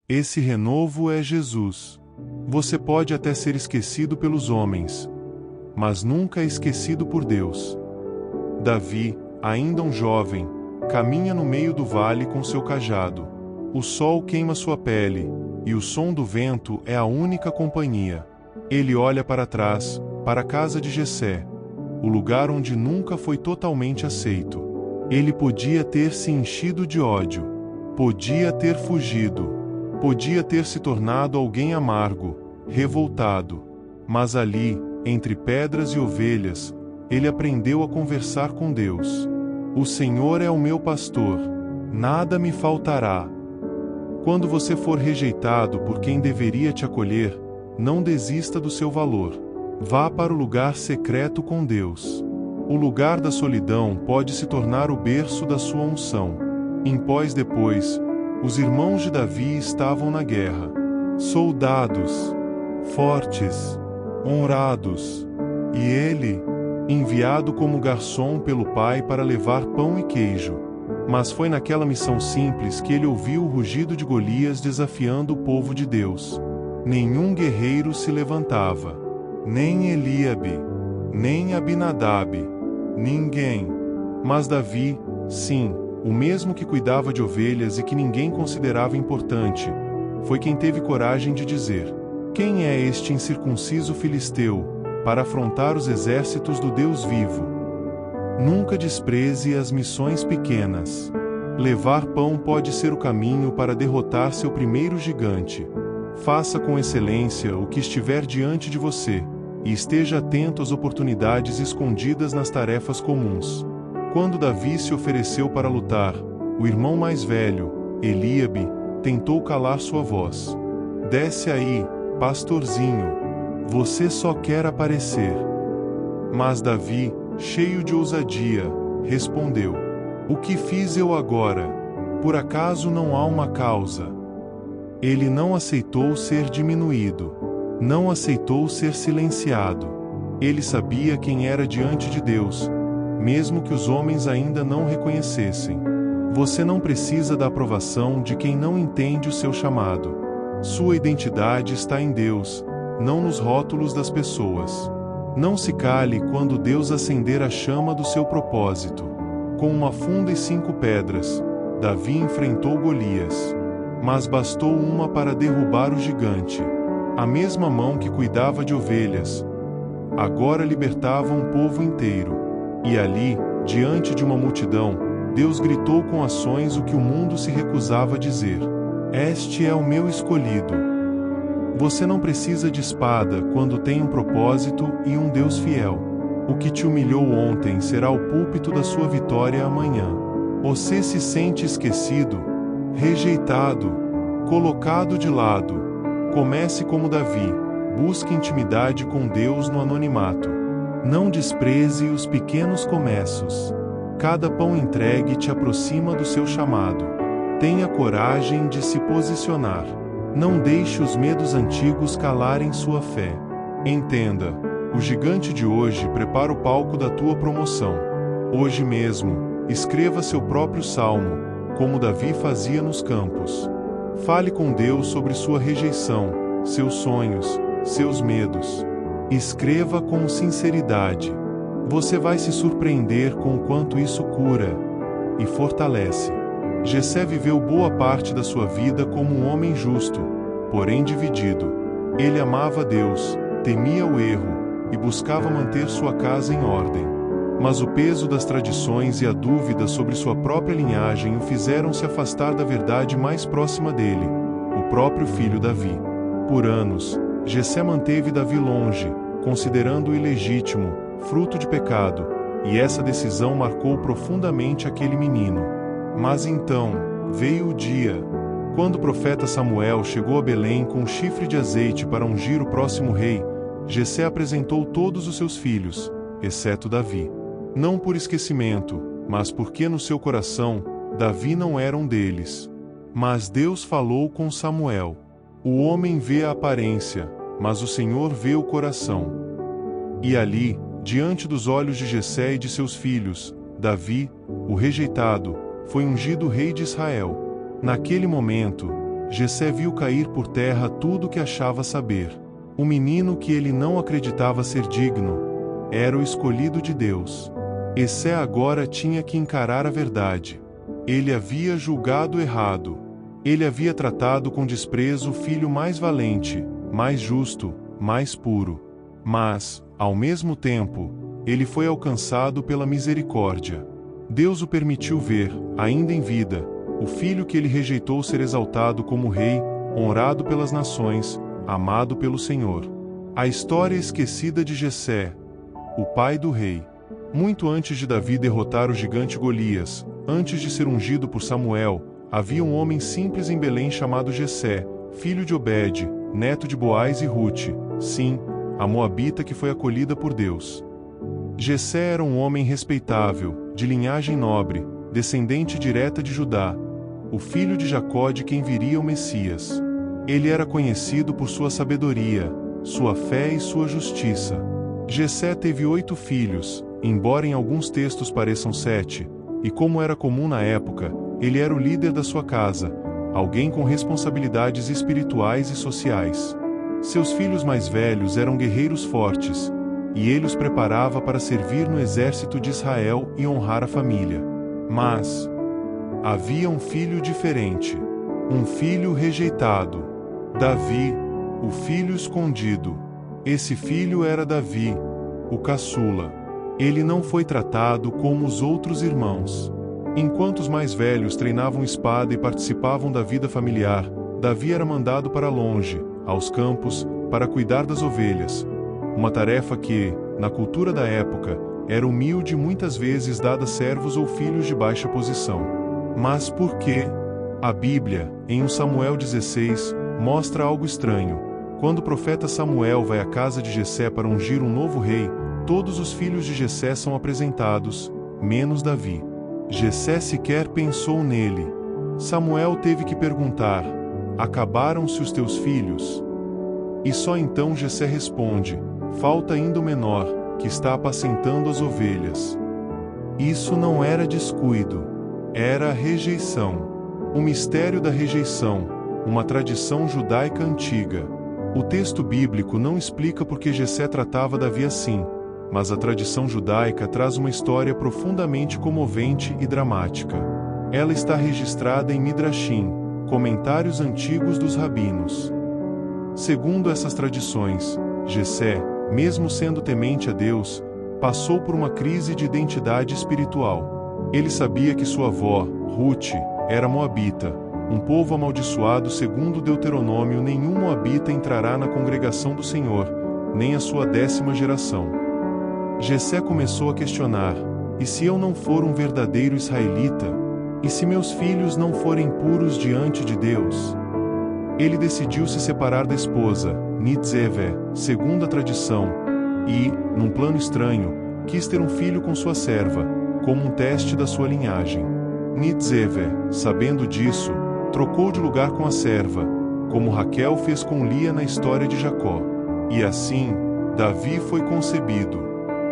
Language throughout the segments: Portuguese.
Esse renovo é Jesus. Você pode até ser esquecido pelos homens, mas nunca é esquecido por Deus. Davi, ainda um jovem, caminha no meio do vale com seu cajado. O sol queima sua pele, e o som do vento é a única companhia. Ele olha para trás, para a casa de Jessé, o lugar onde nunca foi totalmente aceito. Ele podia ter se enchido de ódio, podia ter fugido, podia ter se tornado alguém amargo, revoltado. Mas ali, entre pedras e ovelhas, ele aprendeu a conversar com Deus. O Senhor é o meu pastor, nada me faltará. Quando você for rejeitado por quem deveria te acolher, não desista do seu valor. Vá para o lugar secreto com Deus. O lugar da solidão pode se tornar o berço da sua unção. Depois, os irmãos de Davi estavam na guerra. Soldados, fortes, honrados. E ele, enviado como garçom pelo pai para levar pão e queijo. Mas foi naquela missão simples que ele ouviu o rugido de Golias desafiando o povo de Deus. Nenhum guerreiro se levantava. Nem Eliabe, nem Abinadab, ninguém. Mas Davi, sim, o mesmo que cuidava de ovelhas e que ninguém considerava importante, foi quem teve coragem de dizer: quem é este incircunciso filisteu, para afrontar os exércitos do Deus vivo? Nunca despreze as missões pequenas. Levar pão pode ser o caminho para derrotar seu primeiro gigante. Faça com excelência o que estiver diante de você, e esteja atento às oportunidades escondidas nas tarefas comuns. Quando Davi se ofereceu para lutar, o irmão mais velho, Eliabe, tentou calar sua voz. Desce aí, pastorzinho. Você só quer aparecer. Mas Davi, cheio de ousadia, respondeu: o que fiz eu agora? Por acaso não há uma causa? Ele não aceitou ser diminuído. Não aceitou ser silenciado. Ele sabia quem era diante de Deus, mesmo que os homens ainda não reconhecessem. Você não precisa da aprovação de quem não entende o seu chamado. Sua identidade está em Deus, não nos rótulos das pessoas. Não se cale quando Deus acender a chama do seu propósito. Com uma funda e 5 pedras, Davi enfrentou Golias. Mas bastou uma para derrubar o gigante. A mesma mão que cuidava de ovelhas, agora libertava um povo inteiro. E ali, diante de uma multidão, Deus gritou com ações o que o mundo se recusava a dizer: este é o meu escolhido. Você não precisa de espada quando tem um propósito e um Deus fiel. O que te humilhou ontem será o púlpito da sua vitória amanhã. Você se sente esquecido, rejeitado, colocado de lado. Comece como Davi, busque intimidade com Deus no anonimato. Não despreze os pequenos começos. Cada pão entregue te aproxima do seu chamado. Tenha coragem de se posicionar. Não deixe os medos antigos calarem sua fé. Entenda, o gigante de hoje prepara o palco da tua promoção. Hoje mesmo, escreva seu próprio salmo, como Davi fazia nos campos. Fale com Deus sobre sua rejeição, seus sonhos, seus medos. Escreva com sinceridade. Você vai se surpreender com o quanto isso cura e fortalece. Jessé viveu boa parte da sua vida como um homem justo, porém dividido. Ele amava Deus, temia o erro e buscava manter sua casa em ordem. Mas o peso das tradições e a dúvida sobre sua própria linhagem o fizeram se afastar da verdade mais próxima dele, o próprio filho Davi. Por anos, Jessé manteve Davi longe, considerando-o ilegítimo, fruto de pecado, e essa decisão marcou profundamente aquele menino. Mas então, veio o dia, quando o profeta Samuel chegou a Belém com um chifre de azeite para ungir o próximo rei. Jessé apresentou todos os seus filhos, exceto Davi. Não por esquecimento, mas porque no seu coração, Davi não era um deles. Mas Deus falou com Samuel. O homem vê a aparência, mas o Senhor vê o coração. E ali, diante dos olhos de Jessé e de seus filhos, Davi, o rejeitado, foi ungido rei de Israel. Naquele momento, Jessé viu cair por terra tudo o que achava saber. O menino que ele não acreditava ser digno era o escolhido de Deus. Jessé agora tinha que encarar a verdade. Ele havia julgado errado. Ele havia tratado com desprezo o filho mais valente, mais justo, mais puro. Mas, ao mesmo tempo, ele foi alcançado pela misericórdia. Deus o permitiu ver, ainda em vida, o filho que ele rejeitou ser exaltado como rei, honrado pelas nações, amado pelo Senhor. A história esquecida de Jessé, o pai do rei. Muito antes de Davi derrotar o gigante Golias, antes de ser ungido por Samuel, havia um homem simples em Belém chamado Jessé, filho de Obed, neto de Boaz e Rute, sim, a moabita que foi acolhida por Deus. Jessé era um homem respeitável, de linhagem nobre, descendente direta de Judá, o filho de Jacó de quem viria o Messias. Ele era conhecido por sua sabedoria, sua fé e sua justiça. Jessé teve 8 filhos, embora em alguns textos pareçam 7, e como era comum na época, ele era o líder da sua casa, alguém com responsabilidades espirituais e sociais. Seus filhos mais velhos eram guerreiros fortes, e ele os preparava para servir no exército de Israel e honrar a família. Mas havia um filho diferente, um filho rejeitado, Davi, o filho escondido. Esse filho era Davi, o caçula. Ele não foi tratado como os outros irmãos. Enquanto os mais velhos treinavam espada e participavam da vida familiar, Davi era mandado para longe, aos campos, para cuidar das ovelhas. Uma tarefa que, na cultura da época, era humilde e muitas vezes dada a servos ou filhos de baixa posição. Mas por quê? A Bíblia, em 1 Samuel 16, mostra algo estranho. Quando o profeta Samuel vai à casa de Jessé para ungir um novo rei, todos os filhos de Jessé são apresentados, menos Davi. Jessé sequer pensou nele. Samuel teve que perguntar: acabaram-se os teus filhos? E só então Jessé responde: falta ainda o menor, que está apacentando as ovelhas. Isso não era descuido, era rejeição. O mistério da rejeição, uma tradição judaica antiga. O texto bíblico não explica por que Jessé tratava Davi assim, mas a tradição judaica traz uma história profundamente comovente e dramática. Ela está registrada em Midrashim, comentários antigos dos rabinos. Segundo essas tradições, Jessé, mesmo sendo temente a Deus, passou por uma crise de identidade espiritual. Ele sabia que sua avó, Rute, era moabita, um povo amaldiçoado segundo Deuteronômio. Nenhum moabita entrará na congregação do Senhor, nem a sua 10ª geração. Jessé começou a questionar: e se eu não for um verdadeiro israelita? E se meus filhos não forem puros diante de Deus? Ele decidiu se separar da esposa, Nitzeve, segundo a tradição, e, num plano estranho, quis ter um filho com sua serva, como um teste da sua linhagem. Nitzeve, sabendo disso, trocou de lugar com a serva, como Raquel fez com Lia na história de Jacó. E assim, Davi foi concebido.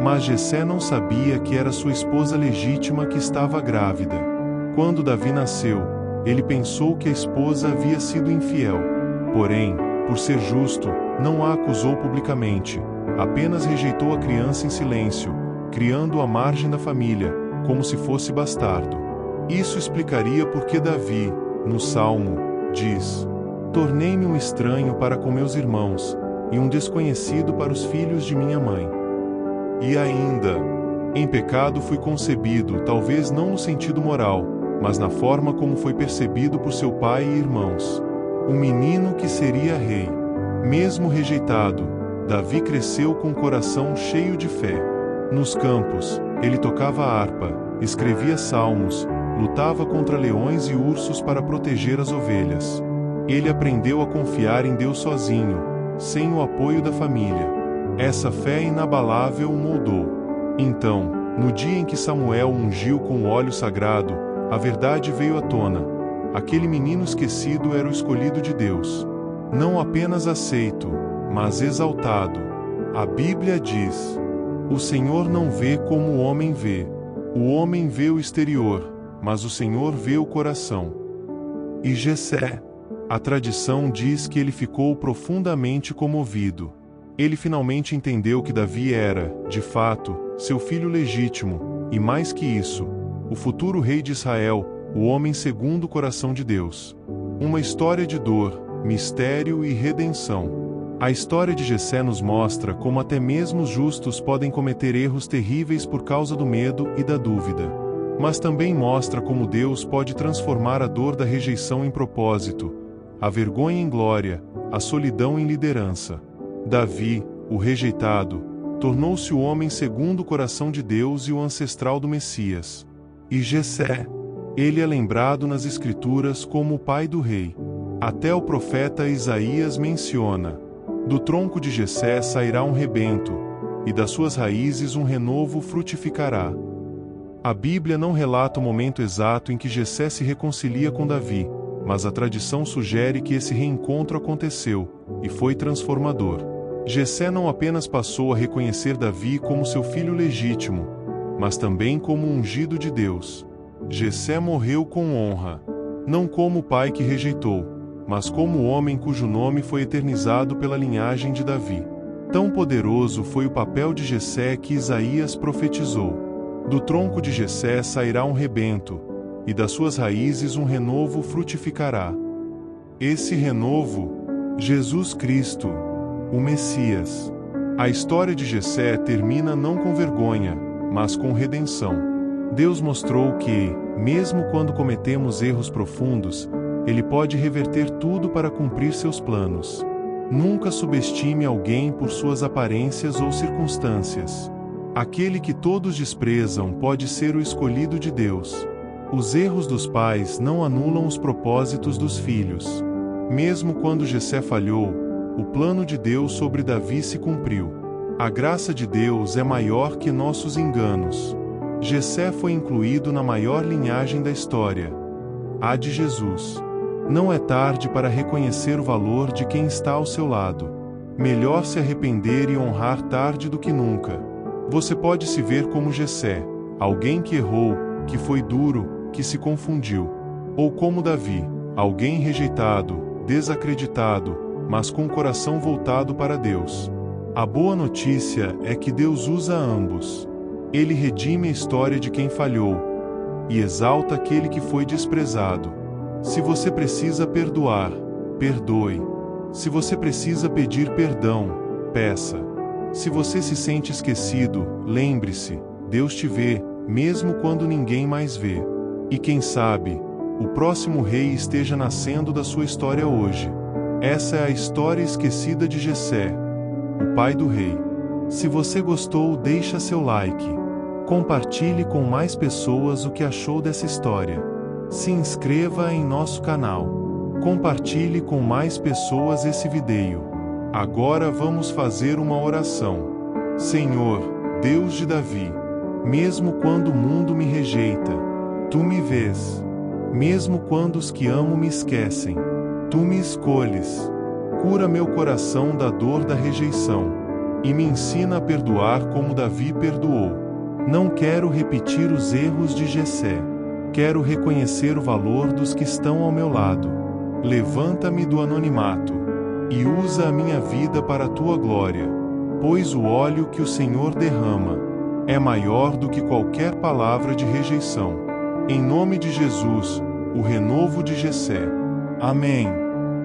Mas Jessé não sabia que era sua esposa legítima que estava grávida. Quando Davi nasceu, ele pensou que a esposa havia sido infiel. Porém, por ser justo, não a acusou publicamente, apenas rejeitou a criança em silêncio, criando-o à margem da família, como se fosse bastardo. Isso explicaria por que Davi, no Salmo, diz: tornei-me um estranho para com meus irmãos, e um desconhecido para os filhos de minha mãe. E ainda, em pecado fui concebido, talvez não no sentido moral, mas na forma como foi percebido por seu pai e irmãos. Um menino que seria rei. Mesmo rejeitado, Davi cresceu com o coração cheio de fé. Nos campos, ele tocava harpa, escrevia salmos, lutava contra leões e ursos para proteger as ovelhas. Ele aprendeu a confiar em Deus sozinho, sem o apoio da família. Essa fé inabalável o moldou. Então, no dia em que Samuel o ungiu com o óleo sagrado, a verdade veio à tona. Aquele menino esquecido era o escolhido de Deus. Não apenas aceito, mas exaltado. A Bíblia diz: o Senhor não vê como o homem vê. O homem vê o exterior, mas o Senhor vê o coração. E Jessé, A tradição diz que ele ficou profundamente comovido. Ele finalmente entendeu que Davi era, de fato, seu filho legítimo, e mais que isso, o futuro rei de Israel, o homem segundo o coração de Deus. Uma história de dor, mistério e redenção. A história de Jessé nos mostra como até mesmo os justos podem cometer erros terríveis por causa do medo e da dúvida. Mas também mostra como Deus pode transformar a dor da rejeição em propósito, a vergonha em glória, a solidão em liderança. Davi, o rejeitado, tornou-se o homem segundo o coração de Deus e o ancestral do Messias. E Jessé, ele é lembrado nas Escrituras como o pai do rei. Até o profeta Isaías menciona: do tronco de Jessé sairá um rebento, e das suas raízes um renovo frutificará. A Bíblia não relata o momento exato em que Jessé se reconcilia com Davi, mas a tradição sugere que esse reencontro aconteceu, e foi transformador. Jessé não apenas passou a reconhecer Davi como seu filho legítimo, mas também como um ungido de Deus. Jessé morreu com honra, não como o pai que rejeitou, mas como o homem cujo nome foi eternizado pela linhagem de Davi. Tão poderoso foi o papel de Jessé que Isaías profetizou: do tronco de Jessé sairá um rebento, e das suas raízes um renovo frutificará. Esse renovo, Jesus Cristo, o Messias. A história de Jessé termina não com vergonha, mas com redenção. Deus mostrou que, mesmo quando cometemos erros profundos, Ele pode reverter tudo para cumprir seus planos. Nunca subestime alguém por suas aparências ou circunstâncias. Aquele que todos desprezam pode ser o escolhido de Deus. Os erros dos pais não anulam os propósitos dos filhos. Mesmo quando Jessé falhou, o plano de Deus sobre Davi se cumpriu. A graça de Deus é maior que nossos enganos. Jessé foi incluído na maior linhagem da história, a de Jesus. Não é tarde para reconhecer o valor de quem está ao seu lado. Melhor se arrepender e honrar tarde do que nunca. Você pode se ver como Jessé, alguém que errou, que foi duro, que se confundiu. Ou como Davi, alguém rejeitado, desacreditado, mas com o coração voltado para Deus. A boa notícia é que Deus usa ambos. Ele redime a história de quem falhou e exalta aquele que foi desprezado. Se você precisa perdoar, perdoe. Se você precisa pedir perdão, peça. Se você se sente esquecido, lembre-se, Deus te vê, mesmo quando ninguém mais vê. E quem sabe, o próximo rei esteja nascendo da sua história hoje. Essa é a história esquecida de Jessé, o pai do rei. Se você gostou, deixa seu like. Compartilhe com mais pessoas o que achou dessa história. Se inscreva em nosso canal. Compartilhe com mais pessoas esse vídeo. Agora vamos fazer uma oração. Senhor, Deus de Davi, mesmo quando o mundo me rejeita, Tu me vês. Mesmo quando os que amo me esquecem, Tu me escolhes. Cura meu coração da dor da rejeição e me ensina a perdoar como Davi perdoou. Não quero repetir os erros de Jessé. Quero reconhecer o valor dos que estão ao meu lado. Levanta-me do anonimato e usa a minha vida para a Tua glória, pois o óleo que o Senhor derrama é maior do que qualquer palavra de rejeição. Em nome de Jesus, o renovo de Jessé. Amém.